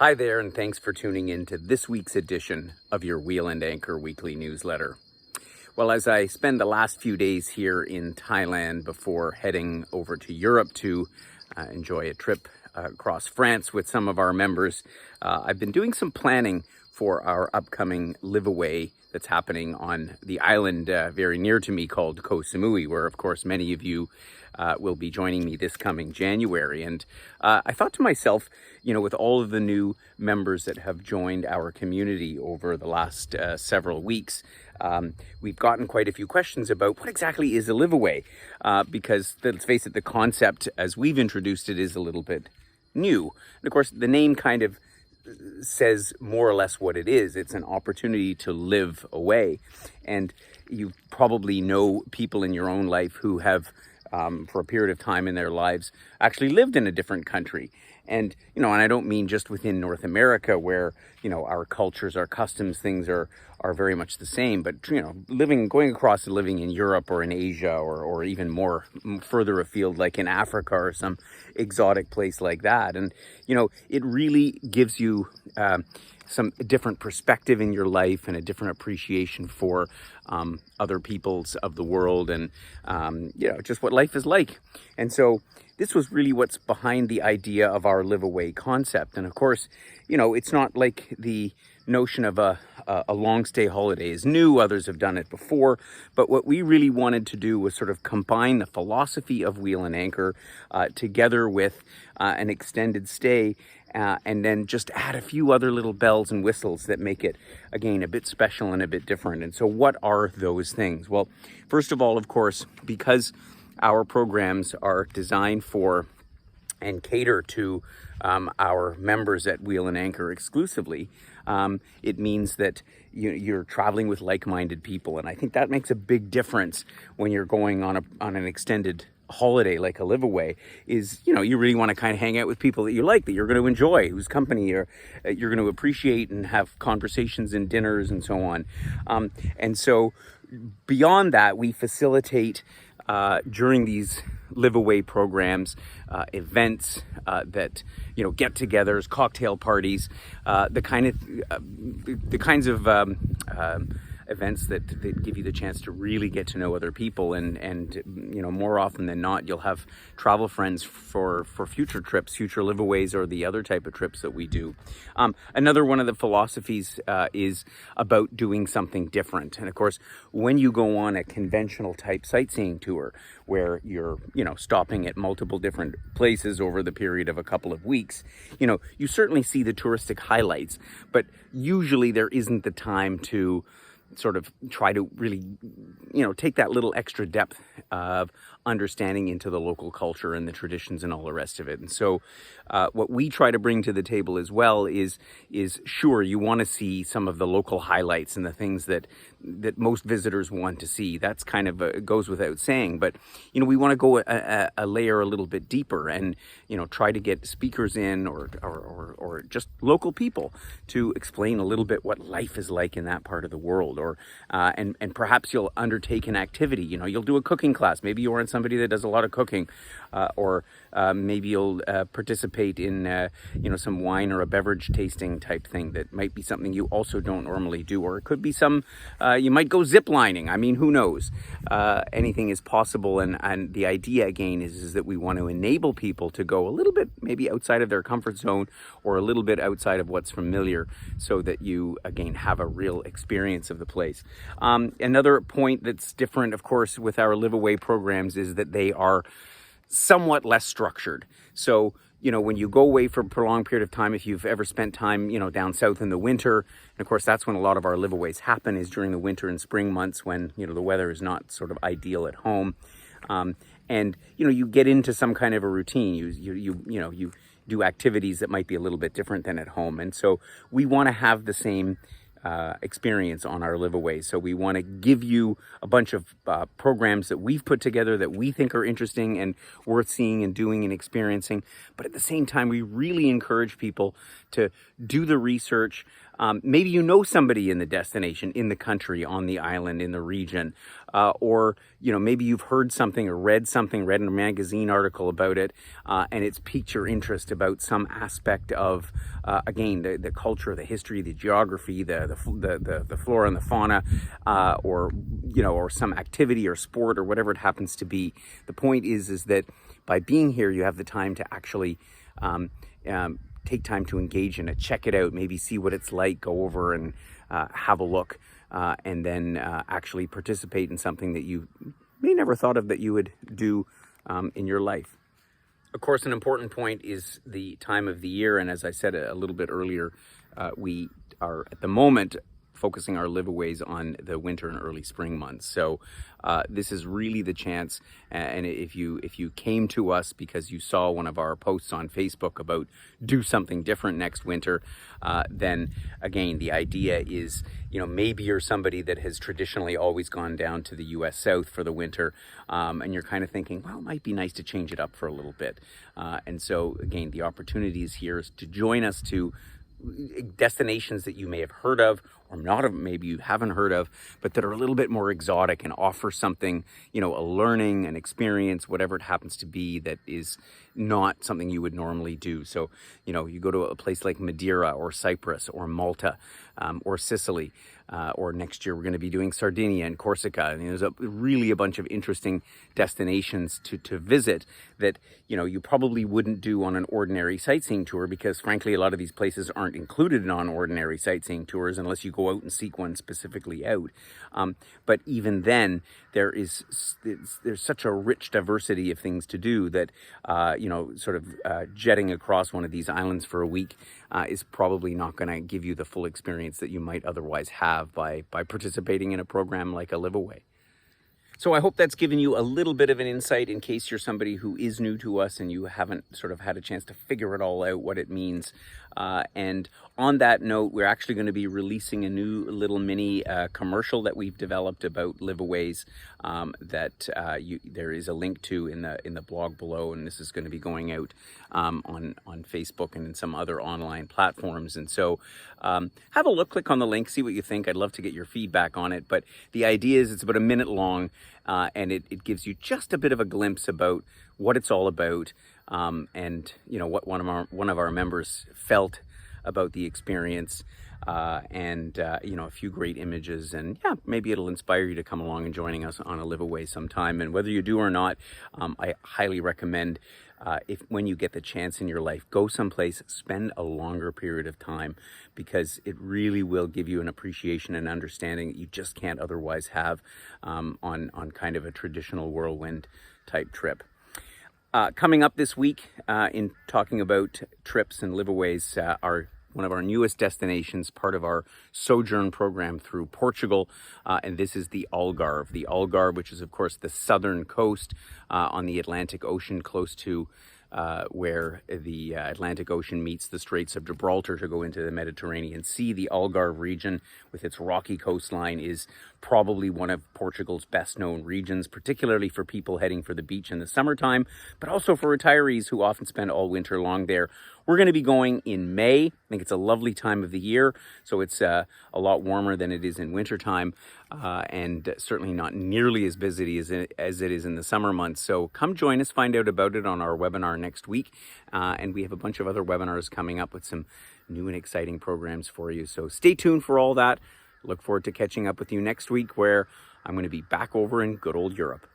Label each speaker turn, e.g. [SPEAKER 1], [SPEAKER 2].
[SPEAKER 1] Hi there, and thanks for tuning in to this week's edition of your Wheel and Anchor weekly newsletter. Well, as I spend the last few days here in Thailand before heading over to Europe to enjoy a trip across France with some of our members, I've been doing some planning for our upcoming LiveAway that's happening on the island very near to me called Koh Samui, where, of course, many of you will be joining me this coming January. And I thought to myself, you know, with all of the new members that have joined our community over the last several weeks, we've gotten quite a few questions about what exactly is a LiveAway, because let's face it, the concept as we've introduced it is a little bit new. And of course, the name kind of says more or less what it is. It's an opportunity to live away. And you probably know people in your own life who have for a period of time in their lives actually lived in a different country. And, you know, and I don't mean just within North America where, you know, our cultures, our customs, things are very much the same, but, you know, going across and living in Europe or in Asia or even more further afield, like in Africa or some exotic place like that. And, you know, it really gives you some different perspective in your life and a different appreciation for other peoples of the world and, you know, just what life is like. And so this was really what's behind the idea of our LiveAway concept. And of course, you know, it's not like the notion of a long stay holiday is new. Others have done it before. But what we really wanted to do was sort of combine the philosophy of Wheel and Anchor together with an extended stay and then just add a few other little bells and whistles that make it, again, a bit special and a bit different. And so what are those things? Well, first of all, of course, because our programs are designed for and cater to our members at Wheel and Anchor exclusively, it means that you're traveling with like-minded people. And I think that makes a big difference when you're going on an extended holiday like a LiveAway. Is, you know, you really want to kind of hang out with people that you like, that you're going to enjoy, whose company you're going to appreciate and have conversations and dinners and so on. And so beyond that, we facilitate during these LiveAway programs, events that, you know, get-togethers, cocktail parties, the kinds of events that give you the chance to really get to know other people, and you know, more often than not, you'll have travel friends for future trips, future LiveAways, or the other type of trips that we do. Another one of the philosophies is about doing something different. And of course, when you go on a conventional type sightseeing tour where you're, you know, stopping at multiple different places over the period of a couple of weeks, you know, you certainly see the touristic highlights, but usually there isn't the time to sort of try to really, you know, take that little extra depth of understanding into the local culture and the traditions and all the rest of it. And so what we try to bring to the table as well is sure, you want to see some of the local highlights and the things that most visitors want to see. That's kind of goes without saying. But, you know, we want to go a layer a little bit deeper and, you know, try to get speakers in or just local people to explain a little bit what life is like in that part of the world. Or and perhaps you'll undertake an activity. You know, you'll do a cooking class. Maybe you aren't somebody that does a lot of cooking, or maybe you'll participate in you know, some wine or a beverage tasting type thing that might be something you also don't normally do. Or it could be some you might go zip lining. I mean, who knows? Anything is possible. And the idea again is that we want to enable people to go a little bit maybe outside of their comfort zone or a little bit outside of what's familiar, so that you again have a real experience of the place. Another point that's different, of course, with our LiveAway programs is that they are somewhat less structured. So, you know, when you go away for a prolonged period of time, if you've ever spent time, you know, down south in the winter, and of course that's when a lot of our LiveAways happen, is during the winter and spring months when, you know, the weather is not sort of ideal at home. And, you know, you get into some kind of a routine. You do activities that might be a little bit different than at home. And so we want to have the same experience on our LiveAway. So we want to give you a bunch of programs that we've put together that we think are interesting and worth seeing and doing and experiencing. But at the same time, we really encourage people to do the research, Maybe you know somebody in the destination, in the country, on the island, in the region, or maybe you've heard something or read in a magazine article about it, and it's piqued your interest about some aspect of, again, the culture, the history, the geography, the flora and the fauna, or some activity or sport or whatever it happens to be. The point is that by being here, you have the time to actually take time to engage in it, check it out, maybe see what it's like, go over and have a look, and then actually participate in something that you may never thought of that you would do in your life. Of course, an important point is the time of the year, and as I said a little bit earlier, we are at the moment focusing our LiveAways on the winter and early spring months. So this is really the chance, and if you came to us because you saw one of our posts on Facebook about do something different next winter, then again, the idea is, maybe you're somebody that has traditionally always gone down to the US South for the winter, and you're kind of thinking, well, it might be nice to change it up for a little bit. And so again, the opportunity is here to join us to destinations that you may have heard of or not, maybe you haven't heard of, but that are a little bit more exotic and offer something, a learning, an experience, whatever it happens to be, that is not something you would normally do. So, you go to a place like Madeira or Cyprus or Malta or Sicily, or next year we're going to be doing Sardinia and Corsica. And there's really a bunch of interesting destinations to visit that, you probably wouldn't do on an ordinary sightseeing tour, because frankly, a lot of these places aren't included on ordinary sightseeing tours unless you go out and seek one specifically out. But even then, there's such a rich diversity of things to do that, jetting across one of these islands for a week is probably not going to give you the full experience that you might otherwise have by participating in a program like a LiveAway. So I hope that's given you a little bit of an insight in case you're somebody who is new to us and you haven't sort of had a chance to figure it all out, what it means. And on that note, we're actually going to be releasing a new little mini commercial that we've developed about LiveAways that there is a link to in the blog below, and this is going to be going out on Facebook and in some other online platforms. And so have a look, click on the link, see what you think. I'd love to get your feedback on it. But the idea is it's about a minute long, and it gives you just a bit of a glimpse about what it's all about, and what one of our members felt about the experience, and a few great images, and maybe it'll inspire you to come along and joining us on a LiveAway sometime. And whether you do or not, I highly recommend, when you get the chance in your life, go someplace, spend a longer period of time, because it really will give you an appreciation and understanding that you just can't otherwise have on kind of a traditional whirlwind type trip. Coming up this week, in talking about trips and LiveAways, one of our newest destinations, part of our sojourn program through Portugal, and this is the Algarve. The Algarve, which is of course the southern coast on the Atlantic Ocean, close to where the Atlantic Ocean meets the Straits of Gibraltar to go into the Mediterranean Sea. The Algarve region, with its rocky coastline, is probably one of Portugal's best known regions, particularly for people heading for the beach in the summertime, but also for retirees who often spend all winter long there. We're going to be going in May. I think it's a lovely time of the year, so it's a lot warmer than it is in wintertime, and certainly not nearly as busy as it is in the summer months. So come join us, find out about it on our webinar next week, and we have a bunch of other webinars coming up with some new and exciting programs for you. So stay tuned for all that. Look forward to catching up with you next week, where I'm going to be back over in good old Europe.